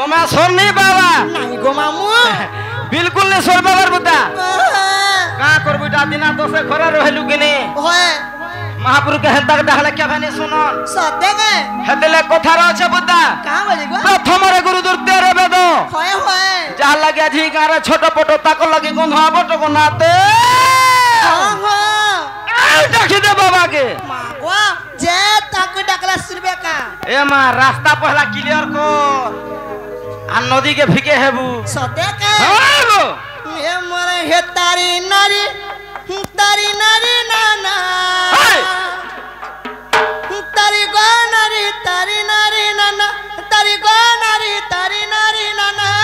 তোমার সোর নেই বাবা নাই গো মামু बिल्कुल नहीं सोर बाबर बुद्धा कहाँ कर बुढ़ा दिना तो से खरा रहलु किने होए महापुरुष के हंता डहले क्या बने सुनो सत्य के हेतले कोठा रहे बुद्धा कहाँ बोले गो प्रथम रे गुरु दुर्ते रे बेदो होए होए जा लगे जी गारे छोटो पोटो ताको लगे गंधा बोटो को नाते देखी दे बाबा के मागवा जे ताक डकला सुनबे का ए मां रास्ता पहला क्लियर को आ नदी के फिके हेबू सत्य के हां ये मरे हे तारी नारी नाना तारी गो नारी नाना तारी गो नारी नाना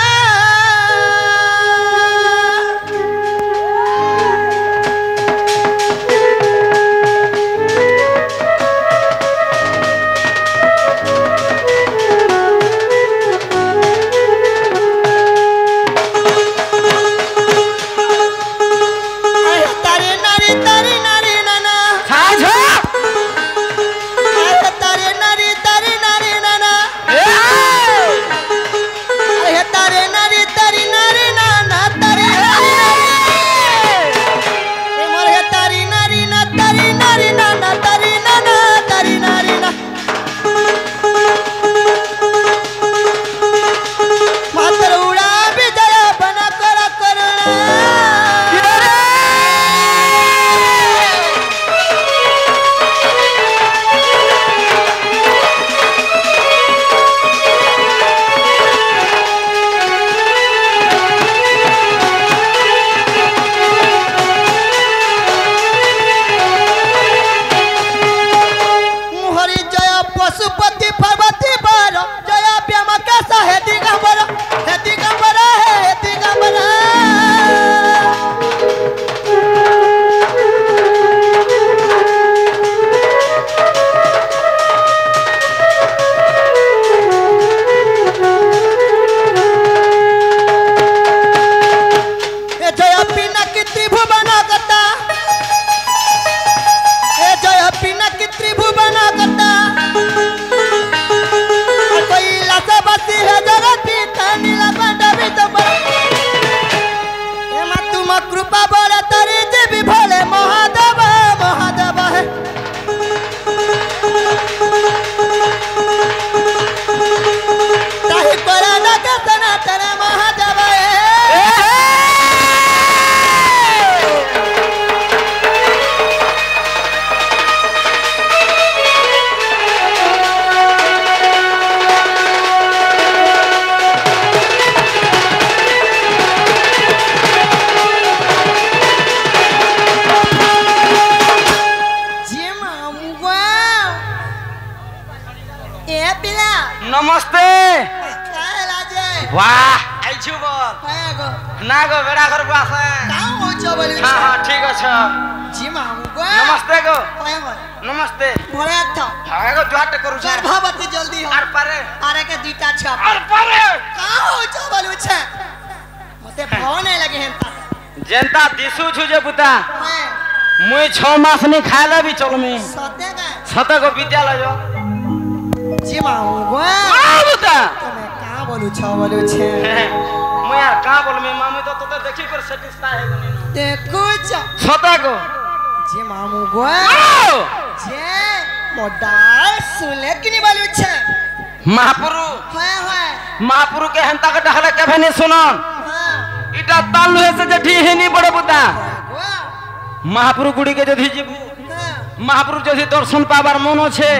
नमस्ते वाह आई छु बोल ना गो बेड़ा घर बासे काम हो छ बोली हां हां ठीक छ जी मामू गो नमस्ते गो नमस्ते भरे था हां गो जुआट करू छ गर्भवती जल्दी हो आर पारे आरे के दीटा छ आर पारे काम हो छ बोली छ मते भाव नहीं लगे हेंता जनता दिसु छु जे पुता मुई 6 मास नहीं खाला भी चल में सते को विद्यालय जो जी मामू गो बुता તમે કા બોલું છો બોલું છે હું યાર કા બોલ મે મામુ તો તો देखी कर सेटिस्फाई है कोनी देखो छ सता को जी मामू गो जे मोडाल सुले किनी बोलू छ महापुरु हां हां महापुरु के हंता के डहले के भनी सुनो हां इटा तालु है से जठी है नी बड़े बुता महापुरु गुडी के जधी जीबू महापुरु जधी दर्शन पाबार मनो छे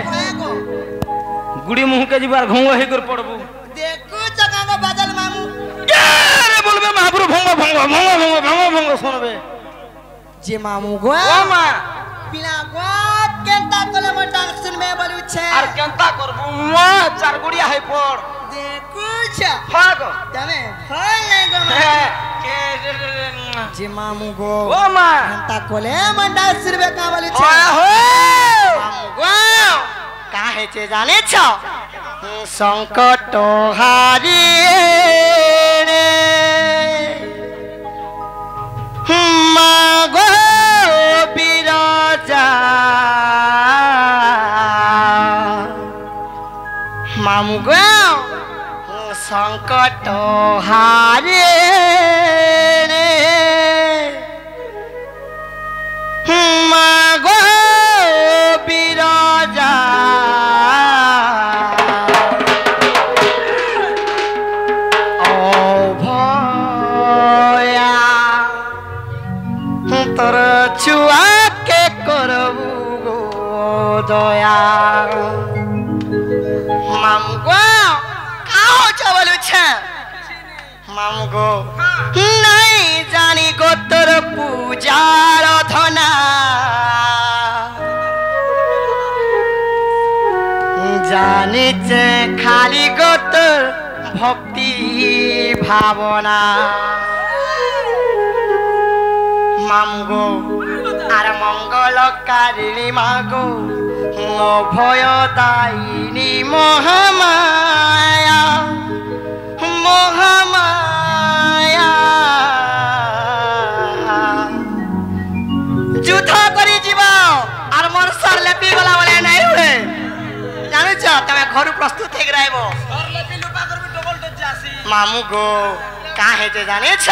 गुडी मुह के जीबार घोंगो हे कर पड़बू देखो जगह को बदल मामू अरे बोलबे महापुरु भंगो सुनबे जे मामू गो ओ मां पिला गो केंता कोले मोटा सुनबे बोलू छे आर केंता करबू मा चार गुड़िया है पड़ देखो छ फागो तमे फल नहीं गो के जे मामू गो ओ मां केंता कोले मोटा सुनबे का बोलू छे ओए हो मामू गो का है छे जाने छ संकट हारी रे मागो बिराजा मामू गो संकट हारे मागो बिराजा তোর ছুয়াকে করবু গো দয়া মামগো কাও চবলুছে মামগো নাই জানি গো তোর পূজার ধনা জানিছে খালি গো তোর ভক্তি ভাবনা মামগো আর মঙ্গলকারিণী মাগো অভয় দায়িনী মহামায়া মহামায়া যুদ্ধ করি যাব আর মোর সর লেপি গলা বলে নাই হুয়ে জানিছ তুমি ঘর প্রস্তুত হয়ে রাইব সর লেপি লুপা করবি ডবল ডোজ আসি মামু গো কাহে যে জানিছ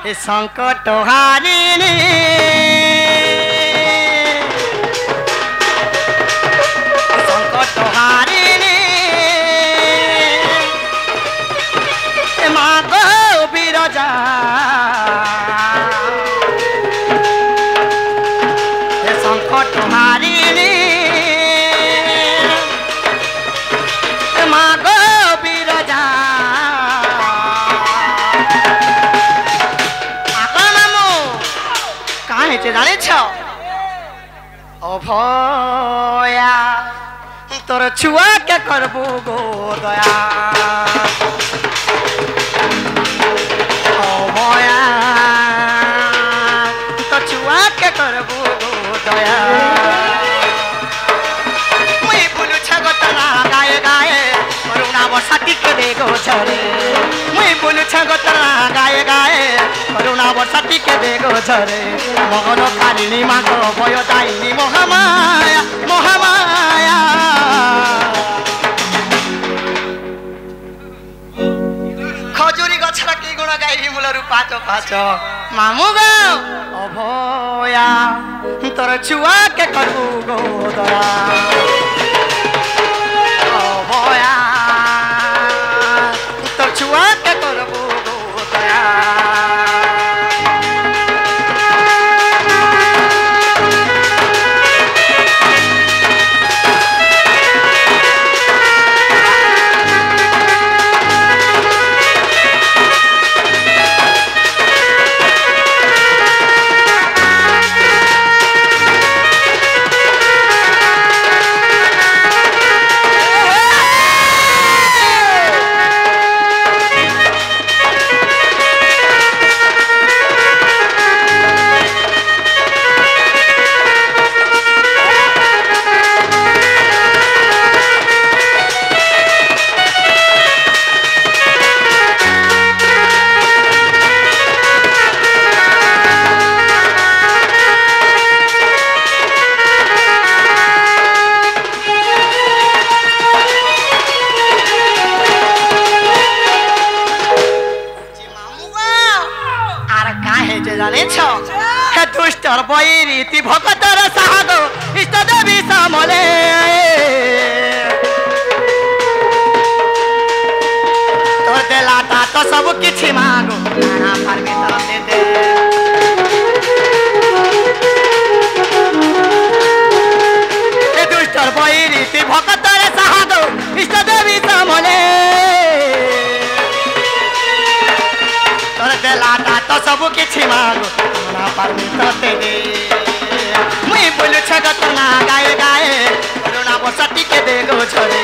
এ সংকট হারিণী সংকট হারিণী মা গো বিরজা এ সংকট হারিণী মা গো বিরজা জানিছ অভয়া তোর ছুয়াকে করবু গো দয়া অভয়া তোর ছুয়াকে করবু গো দয়া মুই বুলুছ গতনা গায়ে গায়ে করুণা বসাটিকে দে গো ঝরে মুই বুলুছ গতনা গায়ে গায়ে করুণা বসাটিকে দে গো ঝরে মগন কালিনী মাগো ভয় দায়িনী মহামায়া মহামায়া খজুরি গছরা কি গুণ গাইবি মূলরু পাচ পাচ মামু গো অভয়া তোর ছুয়াকে করবু গো দয়া অভয়া তোর ছুয়াকে করবু গো দয়া दुष्टर बैरीति भगतर साग इष्ट देवी समले तोर देलाटा तो सब किछि मागो नाना परमेश्वर दे दे ए दुष्टर बैरीति भगतर साग इष्ट देवी समले तोर देलाटा तो सब किछि मागो परमेश्वर दे दे मुई बोलू छगत ना गाए गाए करुणा बसती के दे गो छोरे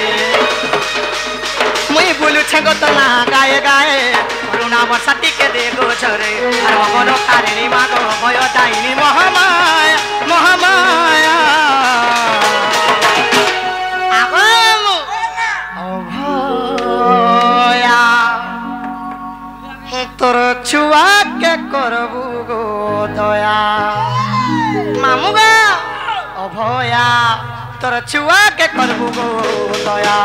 मुई बोलू छगत ना गाए गाए करुणा बसती के दे गो छोरे और मगन कारिणी मागो भय दायिनी महामाया महामाया आगम अभया तोर छुआ के करबू गो दया मामू गो अभया तोर छुआ के करबू गो दया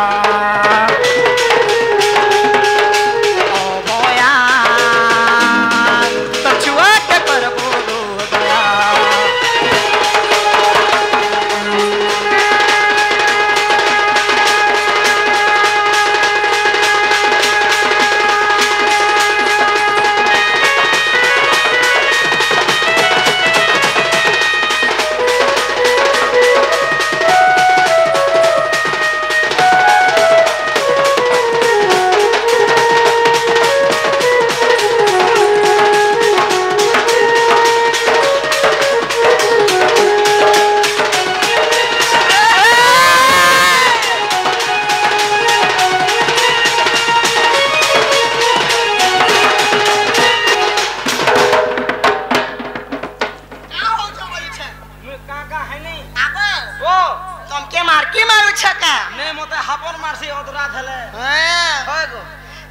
মারছি অতরা ধেলে হ্যাঁ হয় গো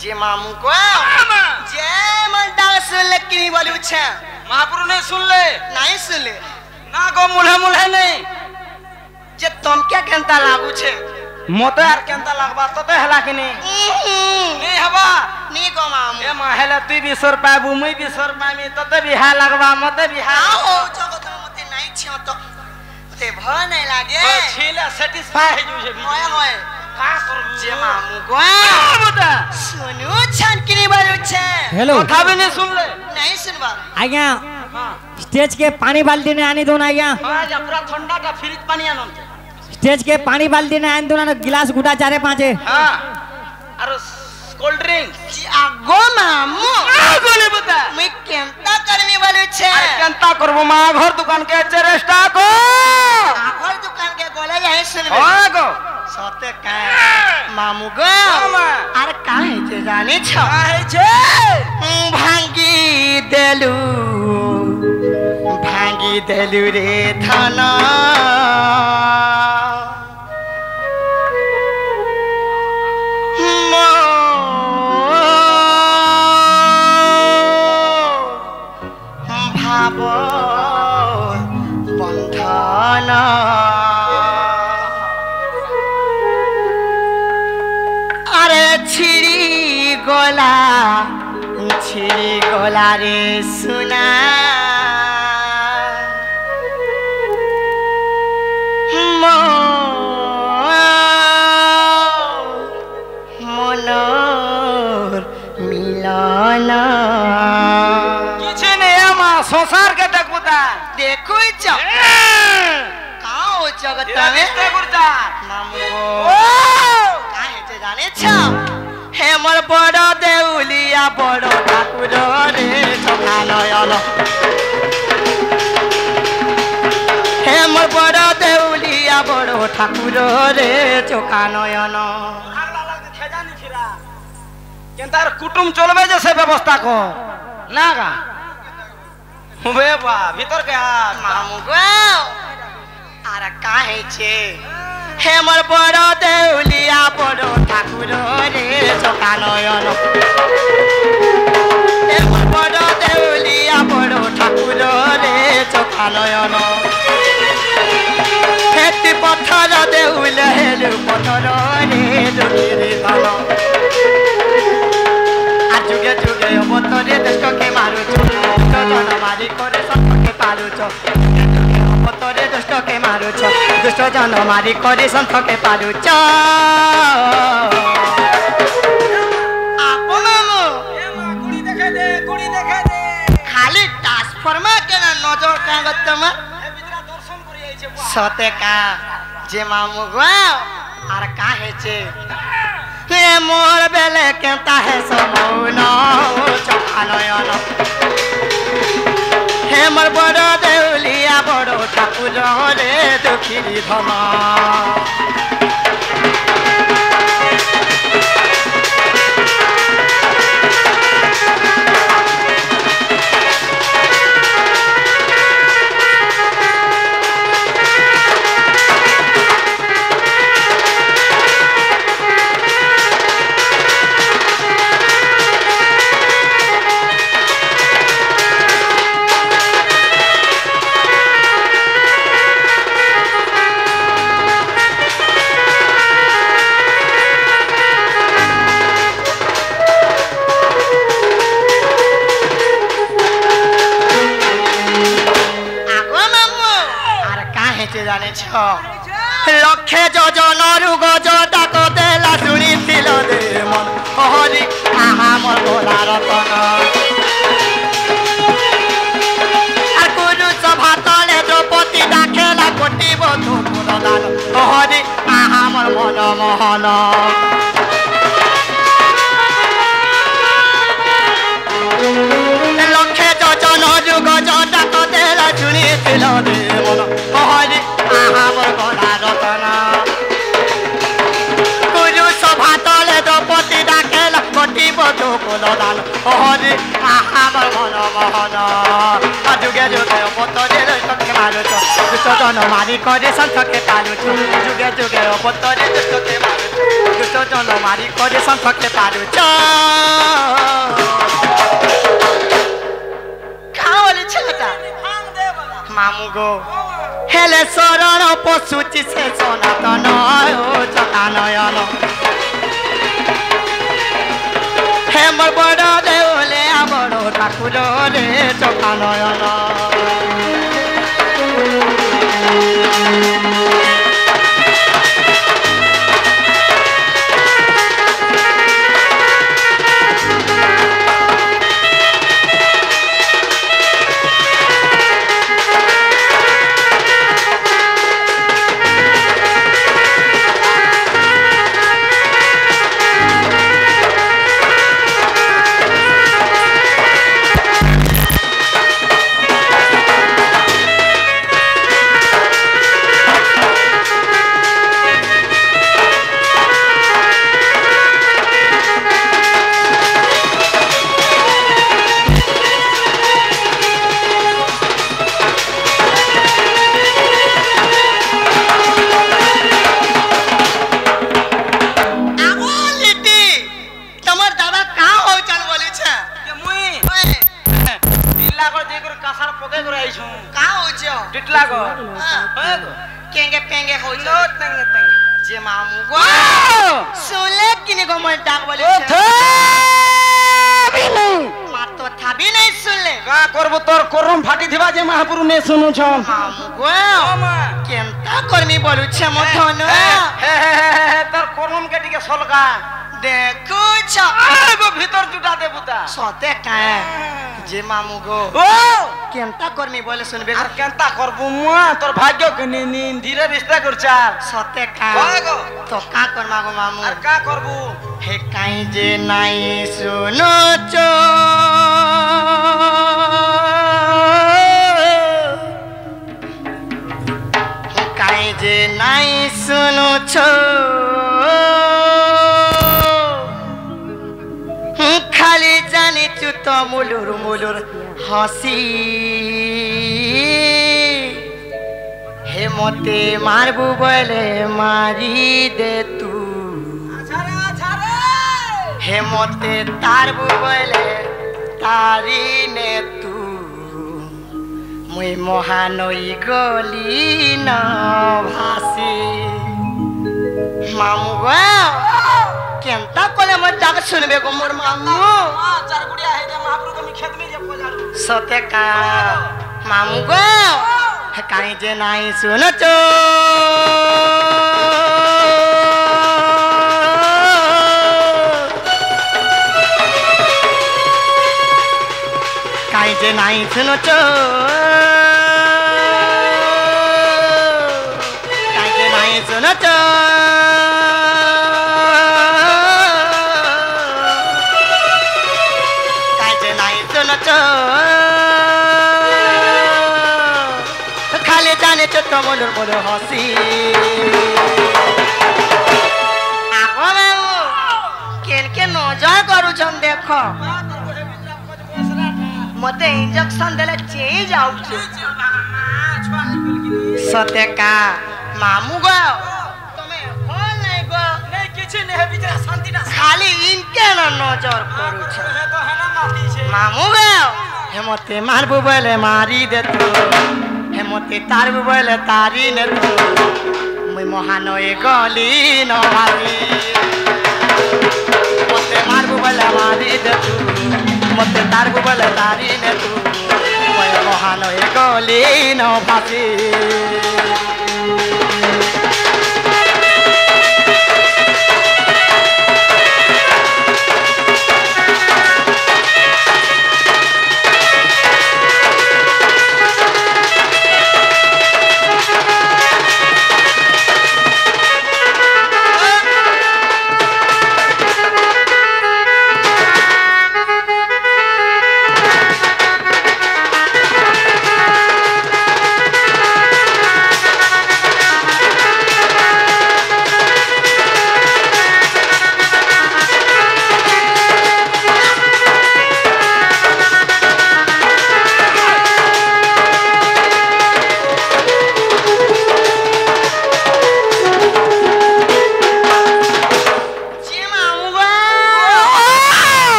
যে মামু কো যে মন ডান্স লেকিনি বলুছে महापुरु नहीं सुन ले नहीं सुनले ना गो मुल्हे मुल्हे नहीं जे तुम क्या केंता लागू छे मोते यार केंता लागबा तते हला कि नहीं नहीं हबा नी गो मामू ए माहेला तू भी सर पाबू मुई भी सर पामी तते भी हा लागबा मते भी हा आओ जगत मते नहीं छियो तो ते भ नहीं लागे ओ छीला सेटिस्फाई है जुजे भी होय होय का करबू जे मामू गो बता सुनु छन किनी बलुछे हेलो कथा भी नहीं सुन ले नहीं सुनबा आज्ञा हां स्टेज के पानी बाल्टी ने आनी दो ना आज्ञा हां जा पूरा ठंडा का फ्रिज पानी आनंत स्टेज के पानी बाल्टी ने आनी दो ना गिलास गुटा 4-5 हां और कोल्ड ड्रिंक जी आगो मामू आगो नहीं बता मैं केंता करमी बलुछे अरे केंता करबो मा घर दुकान के चेरेस्टा को आखर दुकान के गोले यही सुनबे आगो सते का मामू गो अरे काहे जे जाने छ काहे छे भांगी देलु रे थाना भाव बंधना अरे छिड़ी गोला रे सुना मनोर मिलना किछ नहीं आमा संसार के टकबुता देखो का हो जगत में रिश्ते गुरजा मामू ओ काहे जे जाने छ हे मोर बड़ देउलिया बड़ ठाकुर रे चोखा नयन हे मोर बड़ देउलिया बड़ ठाकुर रे चोखा नयन আগলা লাগতে খেজানি ছিরা কেনতার কুটুম চলবে যে সে ব্যবস্থা কো না গা হুবে বা ভিতর কে হাত मामू गो आर काहे छे हे मोर बड़ देउलिया बड़ ठाकुर रे चोखा नयन हे मोर बड़ देउलिया बड़ ठाकुर रे चोखा नयन हेती पत्थर देउल हेलु पत्थर रे दुखिरी धन आ जुगे जुगे अवतरे देश के मारुछु जन मारी करे सत के पारुछु अवतरे दुष्ट के मारुछु दुष्ट जन मारी करे संत के पारुछु आपो मामू এ মা গুড়ি দেখে দে खाली ट्रांसफार्मर के ना नजर कागत तमा এ ভিতরা দর্শন করি আইছে বুয়া सते का जे मामू गो आर काहे छे हे मोर बेले केता है समौन चोखा नयन हे मोर बड़ देउलिया बड़ ठाकुर रे दुखिरी धन जाने लक्षे जोजन गज डाक देला शुणिल दे मन हरि आहा मोर भोला रतन कुरु सभा तले द्रौपदी डाकेला कोटी बधु दान हरि आहा मोर मन मोहन लक्षे जोजन गज डाक देला शुणिल दे मन हरि आहा मोर भोला रतन कुरु सभा तले द्रौपदी डाकेला कोटी बधु दान हरि आहा मोर मन मोहन जुगे जुगे पतरे दुष्ट मारुछ दुष्ट जन मारी करे संत के पालुछ जुगे जुगे पतरे दुष्ट के मारुछ दुष्ट no mari kore san thakle paru cha kaole chhata mamu go hele sarana posuchi se sonatana o jatanayana he mor bada deole amaro Thakur re jatanayana महापुरु ने सुनु छ केनता कर्मी बोलु छ म धन तर कोरम के टिके सलका देखु छ आबो भीतर जुटा दे बुता सते काए जे मामू गो ओ केनता कर्मी बोले सुनबे आर केनता करबु मुआ तोर भाग्य के नी धीरे रिश्ता करचा सते काए तो का कर मागो मामू आर का करबु हे काई जे नाई सुनो चो जे नाई सुनो छो खाली जाने छु त मुलुर मुलुर हसी हे मते मारबु बोले मारी दे तू हे मते तारबु बोले तारी ने तू मुई महानई गली न भासी मामू गो केनता कोले म जाग सुनबे गो मोर मामू चार गुड़िया है जे महापुरु के खेत में जे पोजारू सते का मामू गो काई जे नाई सुन चो काई जे नाई सुन चो सुनो तो काजे नहीं सुनो तो खाली जाने तो मोलर मोलर हसी आको बाबू केन के नजर करू छन देखो मते इंजेक्शन देले चेंज आउट सते का मामू गो तमे फोन नहीं गो नहीं किछ नहीं है बिचारा शांति ना खाली इनके नजर करू छ है तो है ना माफी छे मामू गो हेमते मारबु बोले मारी दे तू हेमते तारबु बोले तारी ने तू मुई महानय गली न भारी मते मारबु बोले मारी दे तू मते तारबु बोले तारी ने तू मुई महानय गली न भारी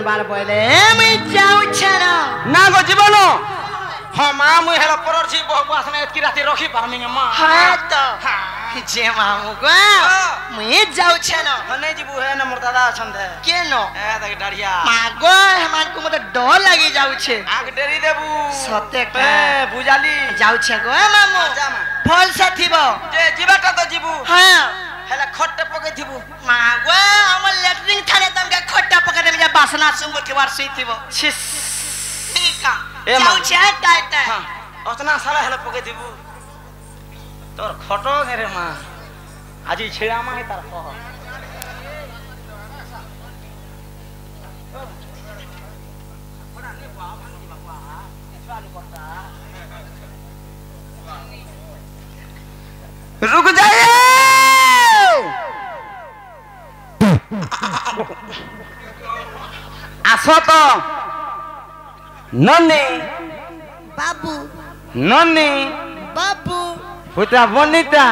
ଯିବାର ବୋଇଲେ ମୁଇଁ ଯାଉଛେ ନା ଗো ଜୀବନ ହଁ ମା ମୁଇଁ ହେଲ ପରଛି ବହୁ ଆସନେ ଏତକି ରାତି ରଖି ପାରମି ମା ହଁ ତ ଯେ ମାମୁ ଗା ମୁଇଁ ଯାଉଛେ ହନେ ଯିବୁ ହେ ନା ମୋର ଦାଦା ଅଛନ୍ତେ କେନ ଏ ତାକେ ଡାଢିଆ ମାଗ ହେମାନଙ୍କୁ ମତେ ଡର ଲାଗି ଯାଉଛେ ଆଗ ଡେରି ଦେବୁ ସତେ ଏ ବୁଝାଲି ଯାଉଛେ ଗো ମାମୁ ଯା ମା ଭଲସେ ଥିବ ଯେ ଯିବାଟା ତ ଯିବୁ ହଁ ହେଲେ ଖଟଟେ ପକେଇଥିବୁ ମାଗ ଆମର ଲେଟ୍ରିନ୍ ଥାନେ ତମକେ ଖଟ୍ଟା ପକେଇ ଦେବି ଯେ ବାସନା ସୁଙ୍ଗ ଥିବାର ସେଇଥିବ छिस ଠିକା ଏ ମା ଯାଉଛେ ଟାଇଟା ହଁ ଅତନା ସାଲା ହେଲେ ପକେଇଥିବୁ তোর খট রে মা আজি ছেড়া মা তার কহ रुक जाइए आसो तो नन्नी बाबू नन्नी बाबू पुता बनिता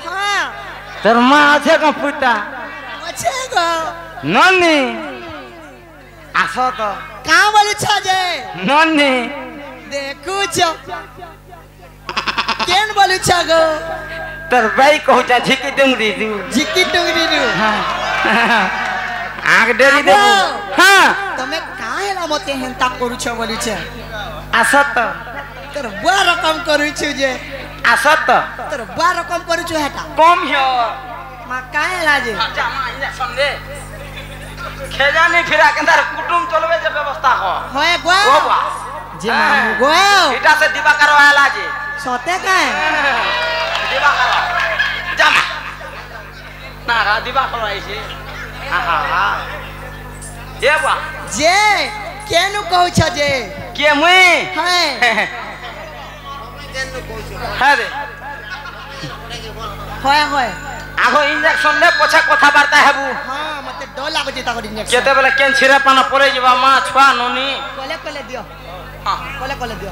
हाँ তোর মা আছে কোন পুতা আছে গো নন্নি আসো তো কাঁ বলুছ যে নন্নি দেখুছ কেন বলুছ গো তোর ভাই কହୁছা ঝিকি ডুঙ্গরি দু ঝিকি টুঙ্গরি রু আগ ডেরি দেবু হ্যাঁ তুমি কাঁ হেলা মতে হেন্তা করুছ বলুছ আসো তো তোর বুয়া রকম করুছ যে আসো তো তোর বুয়া রকম করুছ হেটা কম হিও মা কাঁ হেলা যে জামা ইঞ্জেকশন দে খেজানি ফিরা কেন্দার কুটুম চলবে যে ব্যবস্থা হ হয় গো ও বা যে মামু গো এটা সে দিবাকার আলা যে সতে কাঁ দিবাকার জামা না রা দিবাকার আইছে আহা এ বা যে কেন কହୁছ যে কে মুই হ্যাঁ হ্যাঁ রে হয় হয় আগো ইঞ্জেকশন দে পছা কথাবার্তা হেবু হ্যাঁ মতে ডর লাগুছে তাকর ইঞ্জেকশন কেতেবেলে কেন ছিড়ে পানা পড়ে যাবা মা ছুয়া ননি কলে কলে দিও হ্যাঁ কলে কলে দিও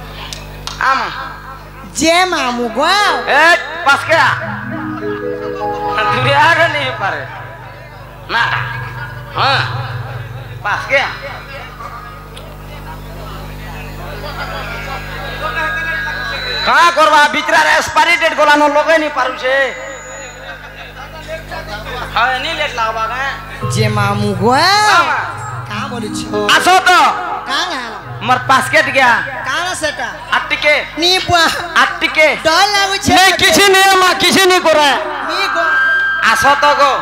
আমা যে মামু গো এ পাসকে দূরে আগে नहीं পারে না হ্যাঁ পাসকে কাঁ করবা বিচরার এক্সপায়ারি ডেট গোলানো লগে নি পারুছে হ্যাঁ নি লেট লাগবা গাঁ যে মামু গো কাঁ বলুছ আসো তো কাঁ মোর পাসকেট গিয়া কাঁ সেটা আটটিকে নি বুয়া আটটিকে ডর লাগুছে নেই কিছু নেই মা কিছু নেই করে নি গো আসো তো গো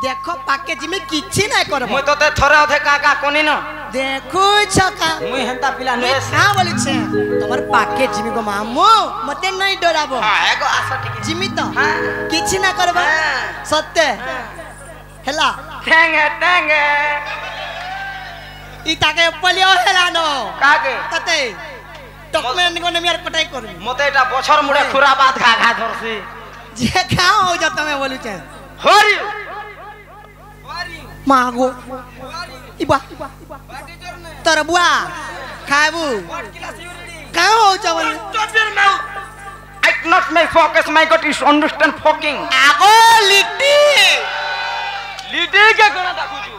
দেখো পাকে জিমি কিছি নাই করব মুই তোতে থরে অধে কাকা কোনি ন দেখুছ কা মুই হেন্তা পিলা নি নয়ে কাঁ বলুছে তোমার পাকে জিমি গো মামু মতে নাই ডরাবো হ্যাঁ এগো আসো টিকে জিমি তো হ্যাঁ কিছি না করবা হ্যাঁ। সত্যি হেলা ঠেঙ্গে ই তাকে পলিও হেলা ন কাকে তাতে টকমে নিগনে মিয়ার কটাই করবি মতে এটা বছর মুড়ে খুরা বাদ ঘা ঘা ধরছি যে খাও হই যা তুমি বলুছে হরি মাগো ইবা তোর বুয়া খাবু খাও হই যা বল I not my focus my God is understand fucking আগো লিটি লিডে কে কোনা দেখুছু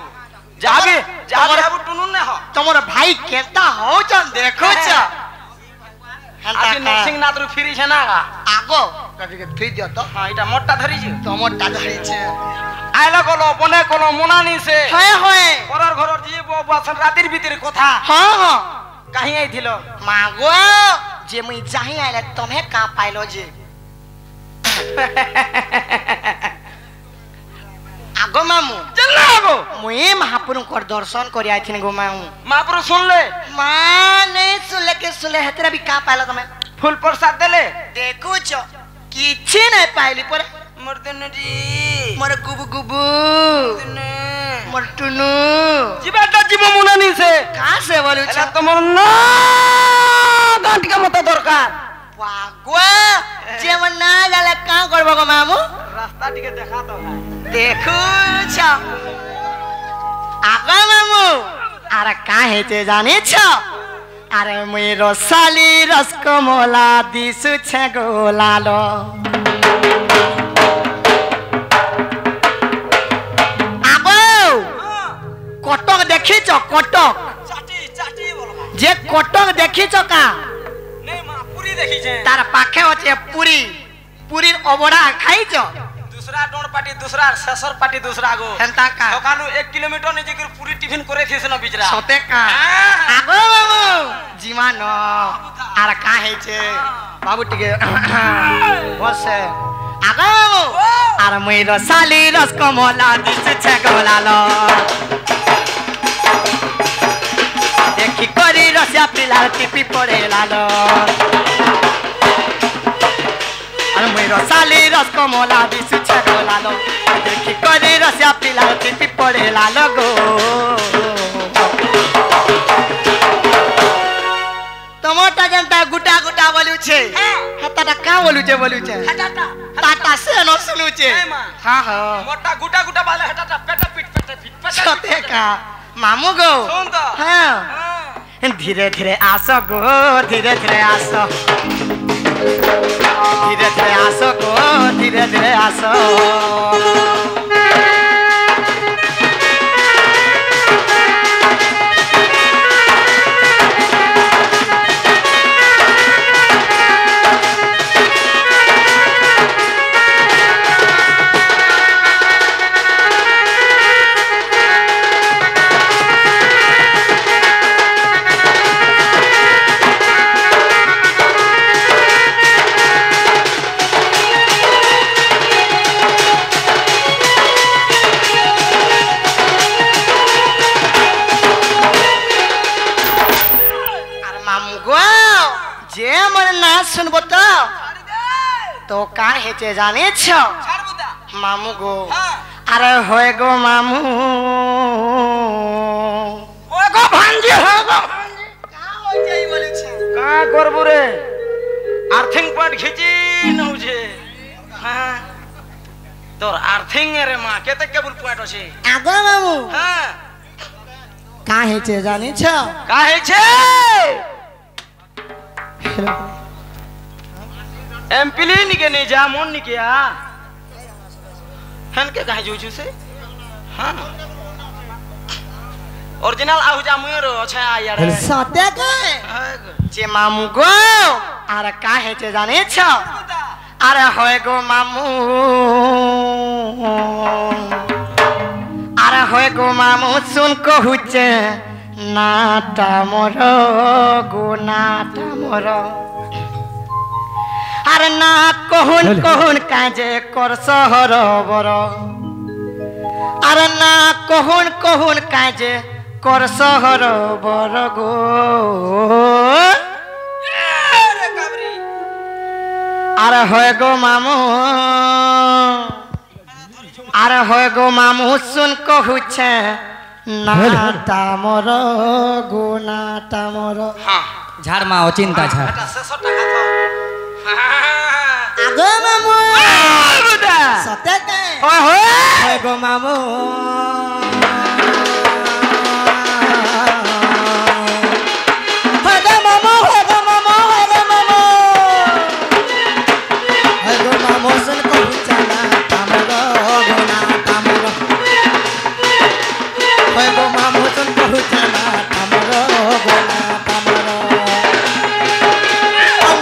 যাবে যাবে আবু টুনুন না হ তোমার ভাই কেতা হও যা দেখুছ আজি নরসিং নাথরু ফিরিছে না আগো কাটিকে ফ্রি দিও তো হ্যাঁ এটা মোটটা ধরিছে তোমারটা ধরিছে আইলা কলো বনে কলো মোনা নিছে হয় হয় পরর ঘরর জি বসন রাতের ভিতরে কথা হ্যাঁ হ্যাঁ কাহি আইছিল মাগো যে মুই চাহি আইলে তুমি কা পাইলো যে আগো মামু চল্লা গো মুই মহাপুরুঙ্কর দর্শন করি আইथिन गो मामू महापुरुष सुन ले मां नहीं सुनले हेतरा भी का पाइलो तमे फूल प्रसाद देले देखो छ किछि नहीं पाइली पर मर्दनरी मोर गुबु गुबु मोर टुनु जीवाटा जीव मुनानी से का से बोलु छ एला तमर ना गांटिका मत दरकार वागवा जे मन ना जाला का करबो गो मामू रास्ता टिके देखा तो देखो छ आगा मामू आरे का हेते जाने छ आरे मुई रसाली रसकमला दिसु छ गोलालो आबो कटक দেখিছ কটক চাটি চাটি বলবা যে কটক দেখিছ কা নেই মা পুরি দেখিছে তার পাখে আছে পুরী পুরীর অবড়া খাইছ दूसरा डोन पार्टी दूसरा सेसर पार्टी दूसरा गो হেন্তা কা সকালু 1 কিলোমিটার নিজে করে পুরি টিফিন করে থিস না বিচরা সতে কা আগো বাবু জিমান আর কা হইছে বাবু টিকে বসে আগো বাবু আর মই রসালি রসকমলা দিছে গলালো দেখি করি রসিয়া পিলার টিপি পড়ে লালো আর মই রসালি রসকমলা দিছে গলালো দেখি করি রসিয়া পিলার টিপি পড়ে লালো গো टमाटा जनता गुटा गुटा बोलुछे हताटा का बोलुछे हटाटा टाटा से न सुनुछे ए मां हां हां मोटा गुटा गुटा वाले हटाटा पेटा पीट सते का मामू गो सुन तो हां हां धीरे धीरे आसो गो धीरे धीरे आसो धीरे धीरे आसो गो धीरे धीरे आसो सुनबो तो का हेचे जाने छो मामू गो अरे होय गो मामू होय गो भांजी होय गो का होय जाई बोले छे का करबो रे आर्थिंग पॉइंट खिची नउजे हां तोर आर्थिंग रे मां केते केबल पॉइंट अछि आगो मामू हां का हेचे जाने छो का हेचे एमपीली निके नहीं जा मोन निके आ हन के कहे जोजू से हां ओरिजिनल आहु जा मुरो अच्छा यार सत्य के जे मामू गो अरे का हेचे जाने छ अरे होय गो मामू अरे होय गो मामू सुन कहुचे नाटा मोर गो नाटा मोर अरे ना कहन कहन काजे कर सहर बर अरे ना कहन कहन काजे कर सहर बर गो अरे होय गो मामू अरे होय गो मामू सुन कहुछे नाटा मोर गो नाटा मोर हां झाड़ माओ चिंता झाड़ बेटा 600 টাকা তো आगो मामू बुदा सते के होय होय होय गो मामू होय गो मामू होय गो मामू होय गो मामू होय गो मामू सुन को चला तामरो गोना तामरो होय गो मामू सुन को चला तामरो गोना तामरो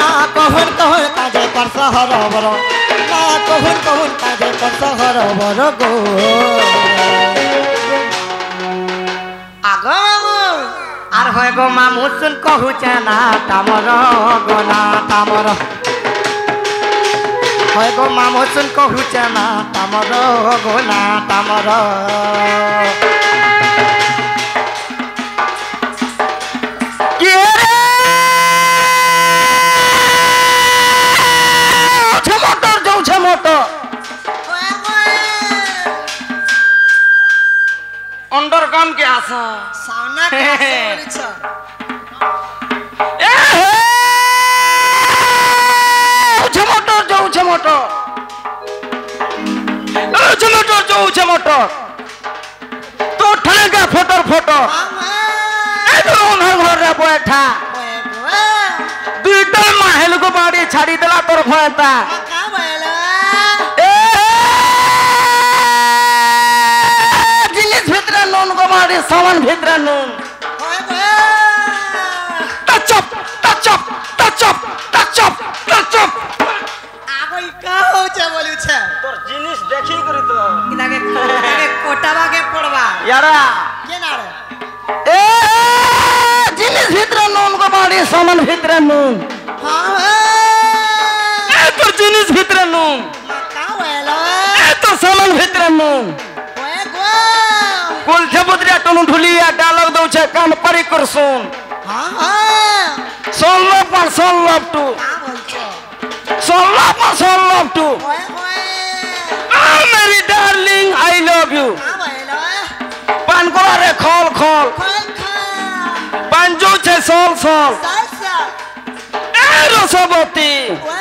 ना कहन कहन काजे कर सहर बर ना कहन कहन काजे कर सहर बर गो आगो मामू आर होय गो मामू सुन कहुचे ना तामरो गोना तामरो होय गो मामू सुन कहुचे ना तामरो गोना तामरो के रे मोटर जाऊ छे मोटर अंडरग्राउंड के आशा सामना के बोली छ ए हे मोटर जाऊ छे मोटर जाऊ छे मोटर तो ठागा फोटर फोटो ए तो घर घर रे बैठा दुईटा माहेल को बाड़ी छाड़ी देला तोर भयता का भयला ए जिनिस भितर लोन को बाड़ी सामान ভিতরে নুন হয় গো টাচপ টাচপ টাচপ টাচপ টাচপ আগই কা হচ্ছে বলুছে তোর জিনিস দেখি করি তো ইদাকে কোটাবাকে পড়বা ইয়ারা কে না রে এ জিনিস ভিতরে নুন গো বাড়ি সামান ভিতরে নুন হ্যাঁ এ তোর জিনিস ভিতরে নুন কা হলো এ তোর সামান ভিতরে নুন হয় গো কুলছে বুদরিয়া টনু ঢুলিয়া ডায়লগ দউছে কান পারি কর শুন হ্যাঁ হ্যাঁ সল লভ টু কা বলছো সল লভ টু হয় হয় মেরি ডার্লিং আই লাভ ইউ কা হলো পান কলারে খল খল খল খল পান জউছে সল সল সাসা এ রসবতী ওয়া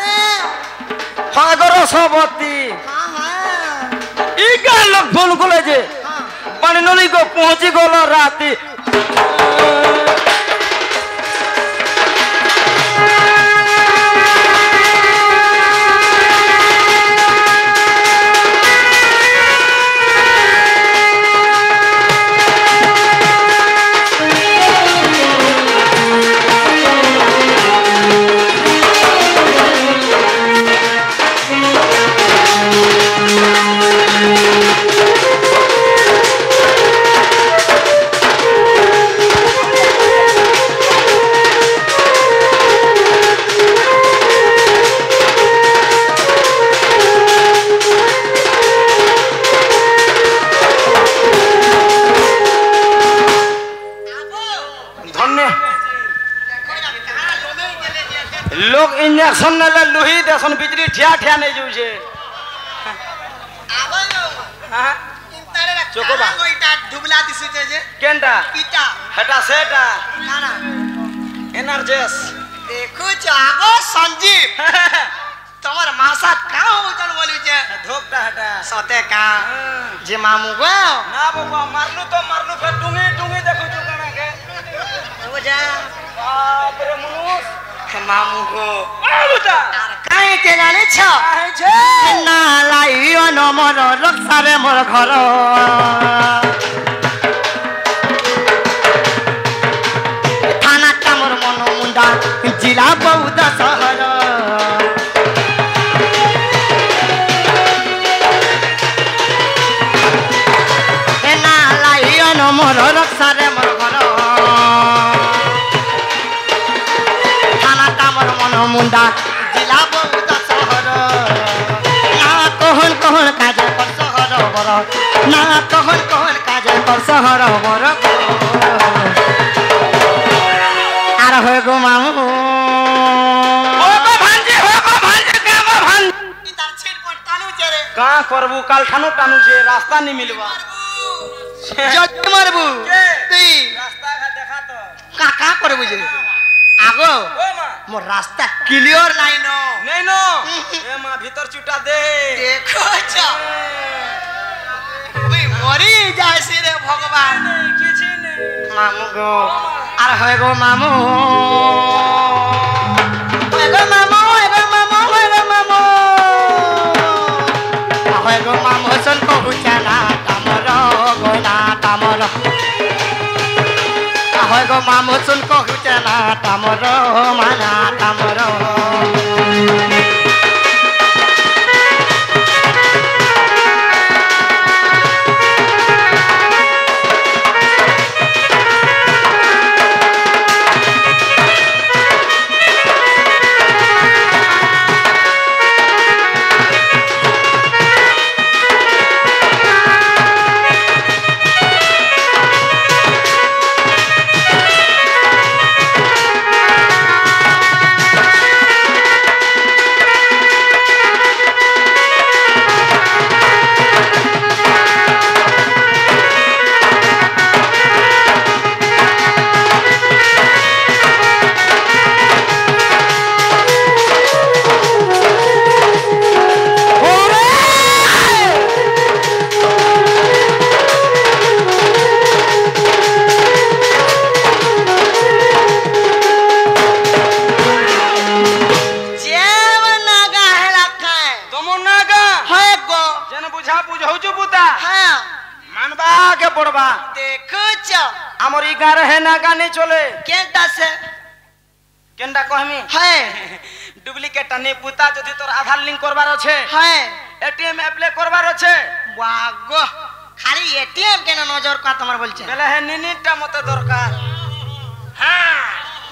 হাগর রসবতী হ্যাঁ হ্যাঁ ই গালক ফোন কলে যে হ্যাঁ পানি নলি গো পৌঁছি গল রাতি लोग इंजेक्शन न ले लुही देसन बिजली ठिया ठिया नहीं जूझे हां चोकोबा डुबला दिसुचे जे केंटा पिटा हेटा सेटा काना एनर्जेस देखो जागो संजीव তোমার মাসা কা হউছন বলুছে धोपटा हेटा সতে কা যে মামু গো ना बाबा मारलू तो मारलू फिर डूंगी डूंगी देखो चुकाना के ও যা बाप रे मनुष মামু গো आ बेटा আর কাই কে জানিছ काहे छे না লাইও ন মর রক্ষারে মোর ঘর থানাটা মোর মন মুন্ডা জিলা বউদা শহর এ না লাইও ন মর রক্ষারে মোর ঘর থানাটা মোর মন মুন্ডা জিলা বউদা শহর না কহন কহন কাজে কর শহর বড় না কহন কহন কাজে কর শহর বড় আর হয়ে গো মামু हो गो भांजी के गो भांजी তার ছেট পর টানু চরে का करबू काल ठानो टानू छे रास्ता नहीं मिलवा জজ মারবু কে? তুই रास्ता का देखा तो কাকা করবু যে আগো ओ मां মোর রাস্তা ক্লিয়ার নাই ন नहीं नो ए मां भीतर चुटा दे দেখো চ ওই মরি যাইছি রে ভগবান किछि नहीं মামু গো আর হয় গো মামু হয় গো মামু হয় গো মামু হয় গো মামু হয় গো মামু সন কহুছা না তামর গোনা তামর হয় গো মামু সন কহুছা না তামর মানা তামর पड़वा देखुच हमर ई गारे है ना गानी चले केनटा से केनडा कहमी है डुप्लीकेट नहीं पुता जदि तोर आधार लिंक करबार আছে है एटीएम अप्लाई करबार আছে वागो खाली एटीएम के नजर का তোমার বলছে বেলা হে নিনিটা মতে দরকার হ্যাঁ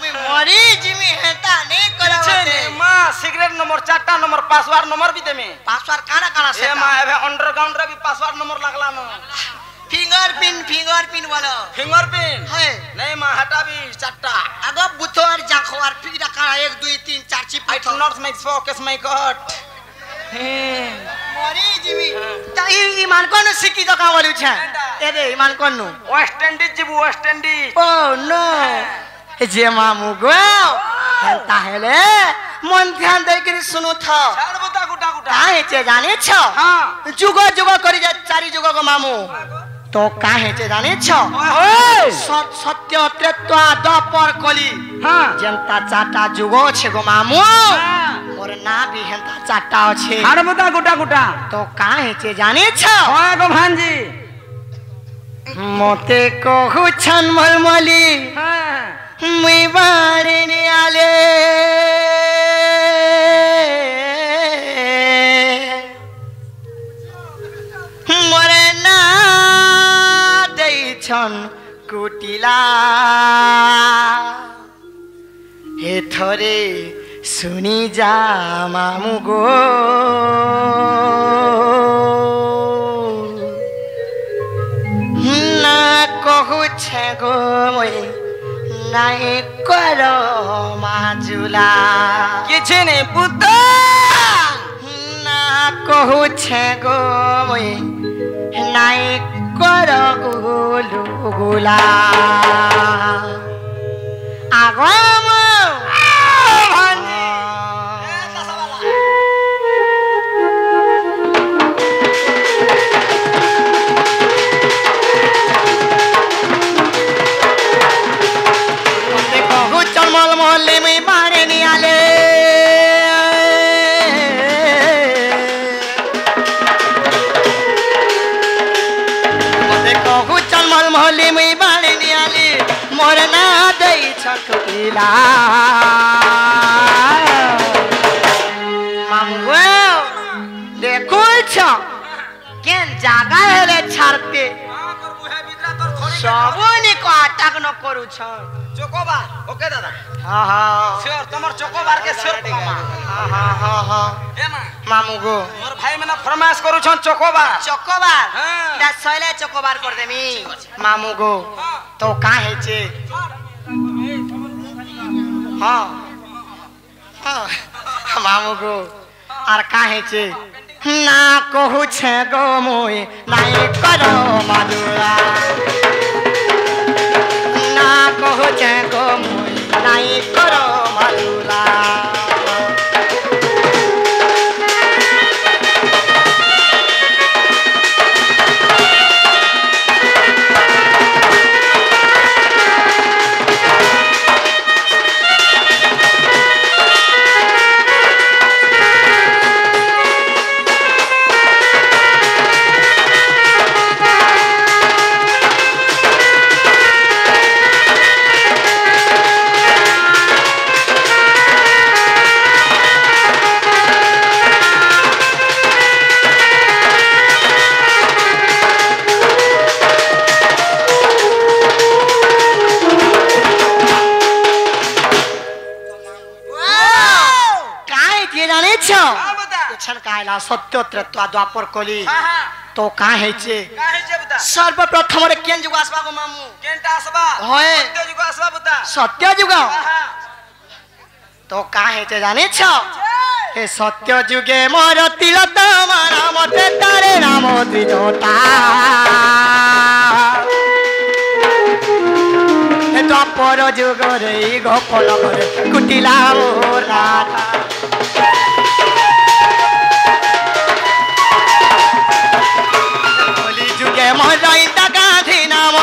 আমি মরি জিমি হেতা নেই করাতে মা সিগারেট নম্বর 4টা নম্বর পাসওয়ার্ড নম্বর भी देमे पासवर्ड काना काना से ए मां एबे अंडरग्राउंड रे भी पासवर्ड नंबर लागला न फिंगरप्रिंट वाला फिंगरप्रिंट है नहीं मां हटा भी 4टा आगो बुथोर जाखोर फिरा काना 1 2 3 4 chip I do not make focus my God मरी जिमी ता ईमान कोन सिकी तो का बोलु छ ए दे ईमान कोन नु वेस्ट इंडीज जीबू वेस्ट इंडीज ओ नो जे मामू गो हेलता हेले मन ध्यान दे के सुनु था छाड़ बुता गुटा गुटा काहे चे जाने छ हां जुगो जुगो करी जा चारि जुगो को मामू तो काहे चे जाने छ ओए सत्य त्रेत्व द्वापर कली हां जनता चाटा जुगो छे गो मामू और ना भी हेंता चाटा छे छाड़ बुता गुटा गुटा तो काहे चे जाने छ ओए गो भांजी मोते कहू छन मलमली हां मुई बारे ने आले मोरे ना दई छन कुटिला हे थरे सुनी जा मामू गो ना कहू छे गो मोई नाई करो माजुला किछ नहीं पुता ना कहू छे गो मोई नाई करो गुलुगुला आगम चमल मोहल्ले में बारे नहीं आले देखो चमल मोहल्ले में बारे नहीं आले मोर ना दई छकला मामू देखो छ केन जागा हेले छारते सबनी को अटक न करू छ चोकोबार ओके दादा हां हां श्योर तमर चोकोबार के श्योर मामा हां हां हां ए मां मामू गो मोर भाई मने फरमाइश करू छन चोकोबार चकोबार हां दा सैले चकोबार कर देमी मामू गो तो का है छे हां हां मामू गो आर का है छे ना कहू छे गो मोय नाई करो मालुआ ना कहू छे गो मोय नाई करो मालुआ कायला सत्य त्रेत्व द्वापर कली हां हां तो का है छे बता सर्वप्रथम रे केन जुग आसबा गो मामू केनटा आसबा होय सत्य जुग आसबा बता सत्य जुग हां तो का है छे जाने छ ए सत्य जुगे मोर तिलता मारा मते तारे नाम त्रिजटा ए द्वापर जुग रे गोपाल रे कुटिला मोरा मरइंदा गांधी नाम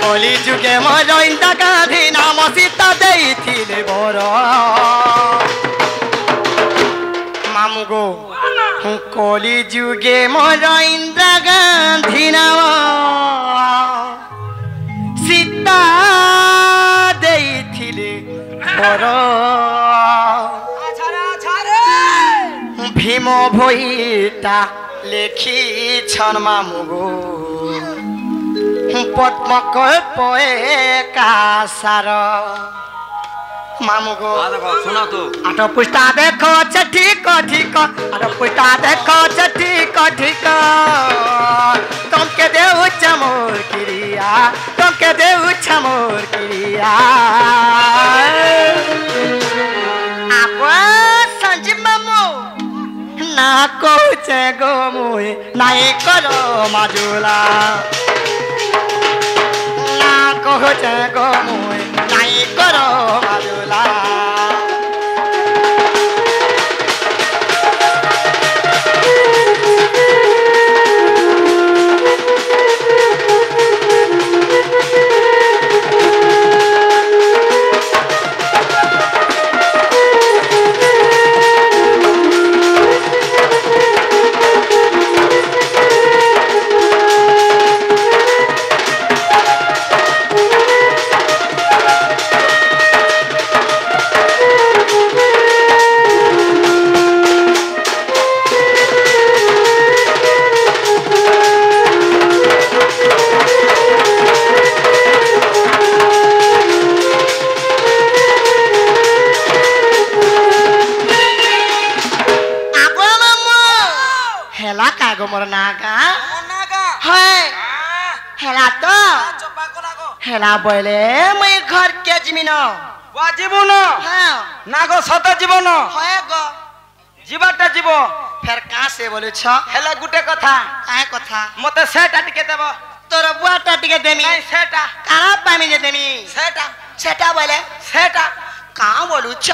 कली जुगे मरइंदा गांधी नाम सीता देइथिले बर मामू गो কলি যুগে মোর ইন্দিরা গান্ধী নাম সীতা ଦେଇଥିଲେ পর ভীম ভইটা লেখিছন মামু গো পদ্মকল্প একাসার মামু গো শোনা তো আট পুষ্টা দেখো ঠিক ঠিক আট পুষ্টা দেখো ঠিক ঠিক তোমকে দেউছ মোর ক্রিয়া তোমকে দেউছ মোর ক্রিয়া আপ সঞ্জীব মামু না কହୁছে গো মুই নাই করো মাজুলা না কହୁছে গো মুই নাই করো মাজুলা হেলা বলে মই ঘর কে জিমিন জীবন না গো সত জীবন হয় গো জীবটা জীব ফের কা সে বলেছ হেলা গুটে কথা কায় কথা মতে সেটা টিকে দেব তোর বুয়াটা টিকে দেমি নাই সেটা কারা পামি যে দেমি সেটা সেটা বলে সেটা কা বলুছ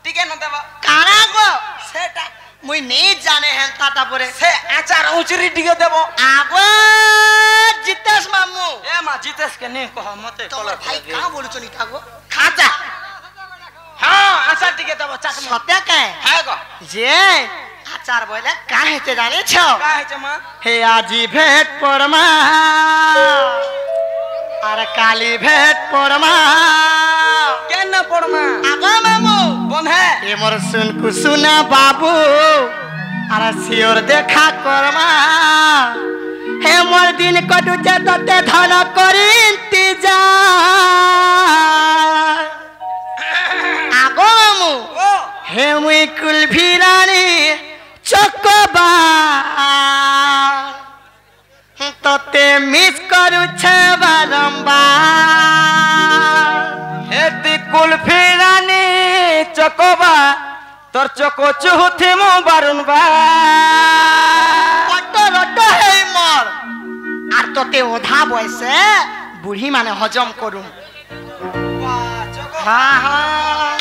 টিকে ন দেব কারা গো সেটা মুই নেই জানে হেনতাটা পরে সে আচার উচুরি টিকে দেব আগো জিতেশ মামু এ মা জিতেশ কে নে কহ মতে তোমার ভাই কা বলুছ নি কাগো খাজা হ্যাঁ আচার টিকে দেব চাকমা সতে কে হ্যাঁ গো যে আচার বলে কা হেতে জানিছ কা হইছে মা হে আজি ভেট পরমা আর কালি ভেট পরমা কেন পড়মা আগো মামু বন্ধে এ মোর শুন কুসুনা বাবু আর সিওর দেখা করমা হে মোর দিন কটুছে ততে ধন করি ইন্তজার আগো মামু ও হে মুই কুলফি রানী চকবার ততে মিস করুছে বারম্বার হেতি কুলফি রানী চকবা তোর চক চুহুথি মু বারুনবা অট রট হেই মর আর তোতে ওধা বয়সে বুড়ি মানে হজম করুম হ্যাঁ হ্যাঁ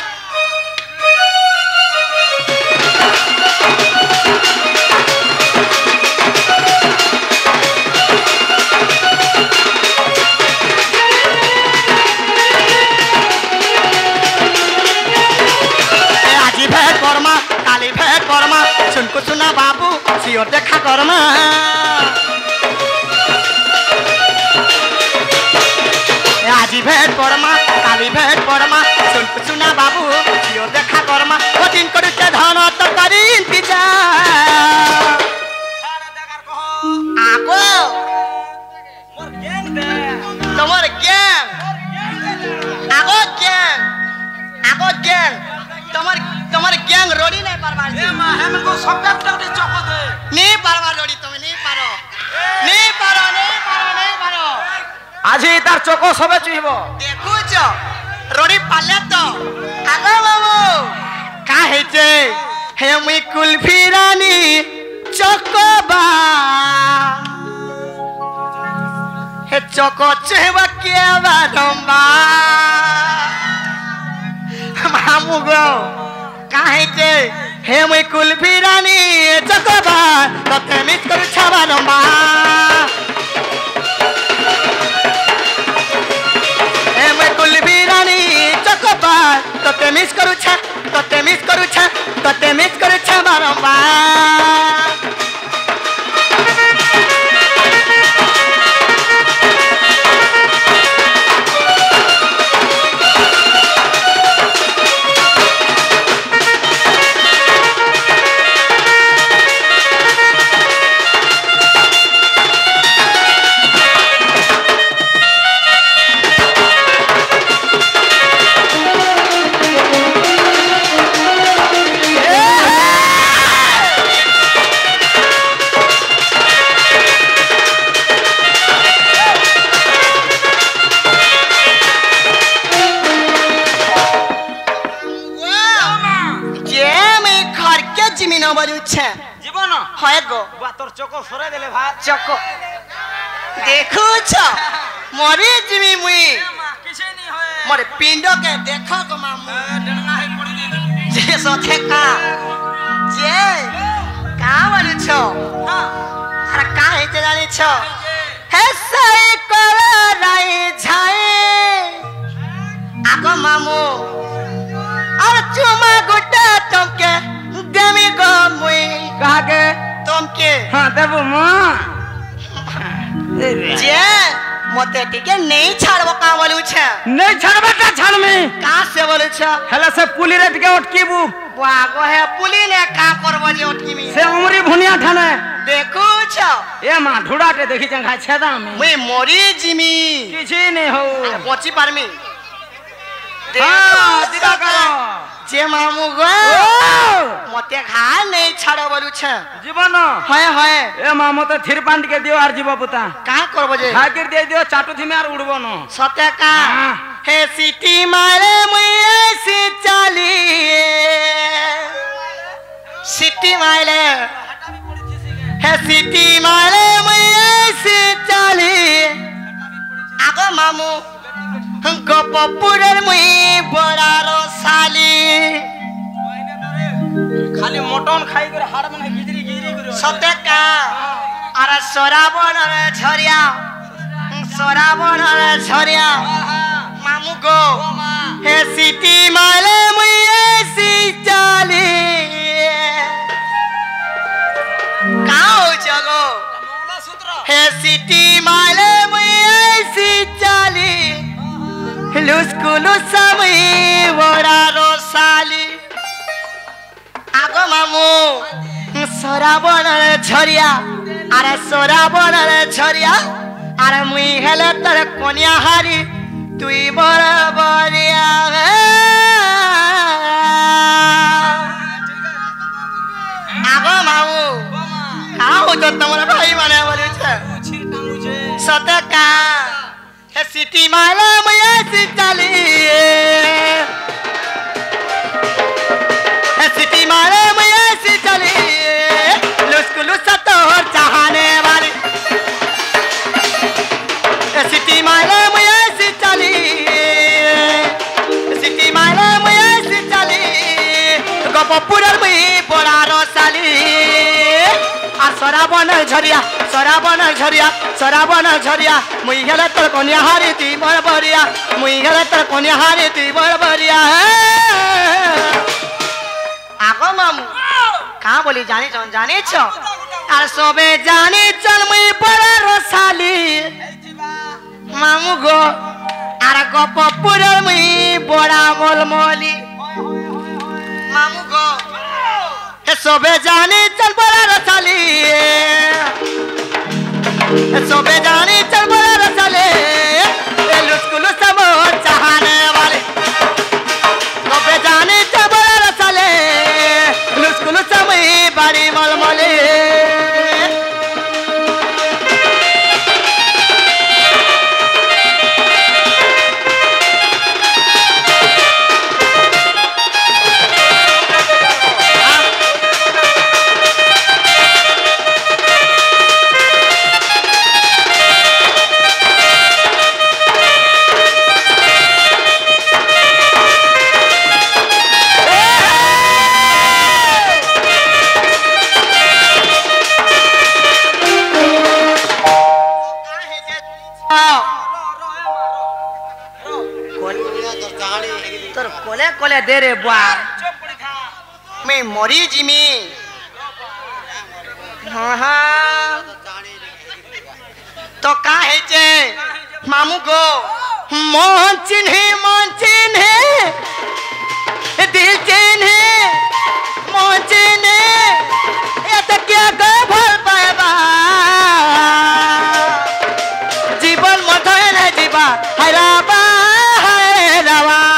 আজি ভেট কর্মা কালি ভেট কর্মা শুনকু শুনা বাবু সিওর দেখা কর্মা আজি ভেট কর্মা কালি ভেট কর্মা শুনকু শুনা বাবু সিওর দেখা কর্মা কঠিন করুছে ধন তো করি ইন্তজার আগো তোমার জ্ঞান আগো জ্ঞান আগো জ্ঞান তোমার জ্ঞান রড়ি নাই পারবার এ মা হেমন কো সবটা উঠে চক দে নি পারবার রড়ি তুমি নি পারো আজি তার চক সবে চুইব দেখুছ রড়ি পালে তো আগো বাবু কা হেছে হে মুই কুলফি রানী চকবা হে চক চেবা কে বারম্বা মামু গো কা হেছে হে মুই কুলফি রানী চকবা ততে মিস করু ছাবা লম্বা হে মুই কুলফি রানী চকবা ততে মিস করু ছাবা লম্বা বলুছে জীবন হয় গো বা তোর চোখ সরে দিলে ভাত চক দেখুছ মরি জিমি মুই কিছু নি হয় মোর পিণ্ডকে দেখ গো মামু ডেঙ্গা হই পড়ি দিয়ে যে সথে কা যে কা বলুছ আর কা হইতে জানিছ হে সাই করা রাই ঝাই আগো মামু আর চুমা গোটা তোমকে দেমি গো মুই কাকে তোমকে হ্যাঁ দেবো মা যে মতে টিকে নেই ছাড়বো কা বলুছে नहीं छड़बेटा छड़मी কা সে বলুছ हेला से पुली रे टिके अटकीबू বাগো হে পুলি নে কা করব যে অটকিমি से उमरी भुनिया ठाने দেখুছ ए मां ढुडाटे देखि चंखा छेदा में মুই মরি জিমি किछि नहीं हो বচি পারমি हां दिदा करो যে মামু গো ओ মতে ঘা নেই ছাড় বলুছে जीवन হয় হয় ए मां मते थिर पांड के दियो आर जीव पुता কা করব যে हाकिर दे दियो चाटू थी में आर उड़बो न সতে কা हाँ। হে সিটি মারে মুই এসি চালি সিটি মাইলে হে সিটি মারে মুই এসি চালি আগো মামু গপপুরের মুই বড়ার সালি खाली मटन खाई करे हाड़ में गिजरी गिजरी करे সতে কা আর সরাবণর ঝরিয়া সরাবণর ঝরিয়া মামু গো হে সিটি মাইলে মুই এসি চালি কা হইছে গো मौला सूत्र হে সিটি মাইলে মুই এসি চালি লুসকুলু সামি বড়ার সালি আগো মামু সরাবণর ঝরিয়া আরে সরাবণর ঝরিয়া আরে মুই হেলে তোর কনিয়া হারি তুই বড় বড়িয়া আগো মামু কাউ তো তোমার ভাই মানে বলেছে সতে কা হে সিটি মাইলে মুই এসি চালি सिटी मारे मैं ऐसी चली लुस्कु लुस्सा तोर चाहने वाली सिटी मारे मैं ऐसी चली सिटी मारे मैं ऐसी चली गपपुरर मैं बड़ा रसाली আর সরাবন ঝরিয়া সরাবন ঝরিয়া সরাবন ঝরিয়া মুই গেলে তোর কনিয়া হারি তুই বড় বরিয়া মুই গেলে তোর কনিয়া হারি তুই বড় বরিয়া আগো মামু কা বলি জানিছ আর সবে জানি চল মুই বড় রসালি মামু গো আর গপপুরের মুই বড়া মলমলি মামু গো হে সবে জানি চল বড় রসালি হে সবে জানি চল বড় রসালি এ লুসকুলু সামো চাহানে वाले সবে জানি চল বড় রসালি লুসকুলু সামি বাড়ি মলমলি তোর কোলে কোলে দে রে বুয়া मैं मरी जिमी हाँ हाँ तो का है चे मामू गो मन चिन्हे दिल चिन्हे मन चिन्हे ये तो क्या गो भल पाएबा जीवन मधुर है जीवा हैराबा हैराबा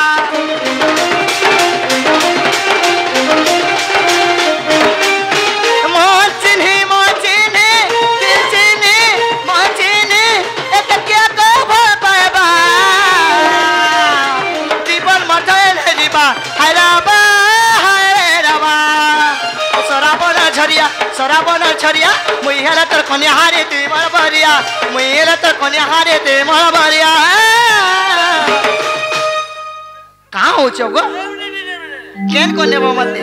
झरिया सराबन झरिया मुई हेले तोर कन्या हारे तुई मोर बरिया मुई हेले तोर कन्या हारे तुई मोर बरिया कहाँ हो गो केन को नेबो मते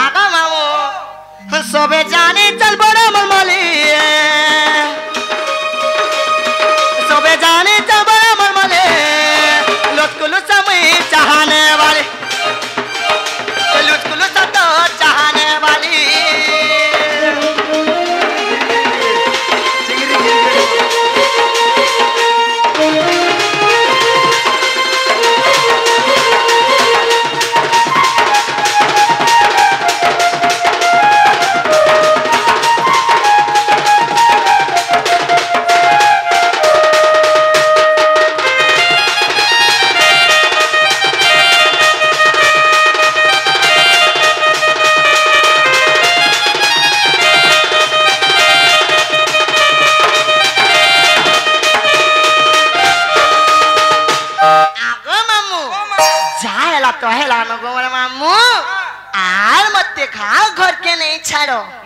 आगा मामो सबे जाने चल बड़ा मलमली सबे जाने चल बड़ा मलमले लुटकुलु समय चाहने वाले लुटकुलु सब तो चाहने वाली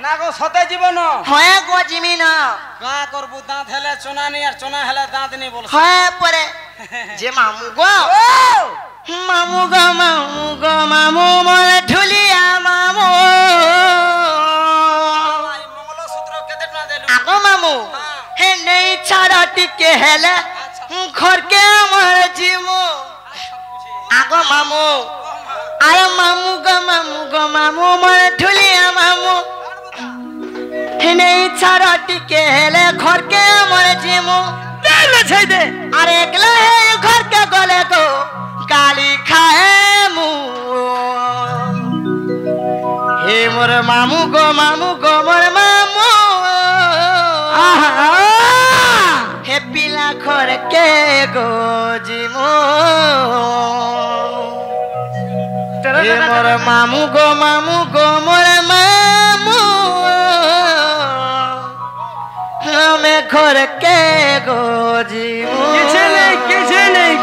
ना गो सते जीवन হয় গো জিমিন কা করবু দাঁত হেলে চোনা নি আর চোনা হেলে দাঁত নি বল হয় পরে যে মামু গো মামু মরে ঢুলিয়া মামু মঙ্গলসূত্র কেতে না দেলু আগো মামু হে নেই ছাড়া টিকে হেলে ঘরকে আমার জিমু আগো মামু আরে মামু গো মামু মরে ঢুলিয়া মামু नहीं छाड़ा टिके हेले घर के मरे जीमु दे छै दे अरे एकला है घर के गले को गाली खाए मु हे मोर मामू गो मोर मामू हे पिला घर के गो जीमु हे मोर मामू गो मोर मामू मैं घर के गोजी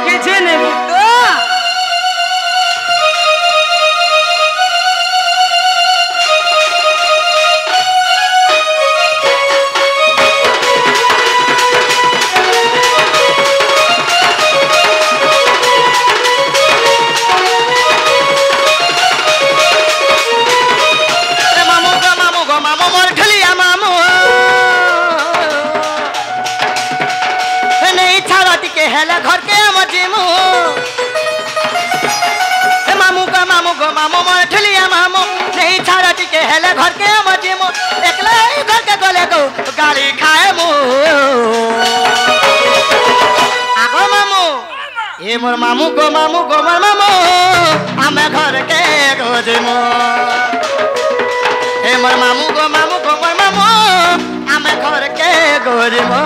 किछे नहीं मामू गो मोर ढलिया मामू हेला घर के मजीमू मामू गो मामू मोर ठुलिया मामू नहीं छाड़ा टिके हेला घर के मजीमू एकला घर के गले को गाली खाए मु आगो मामू ए मोर मामू गो मोर मामू हमें घर के गोजीमू ए मोर मामू गो मोर मामू हमें घर के गोजीमू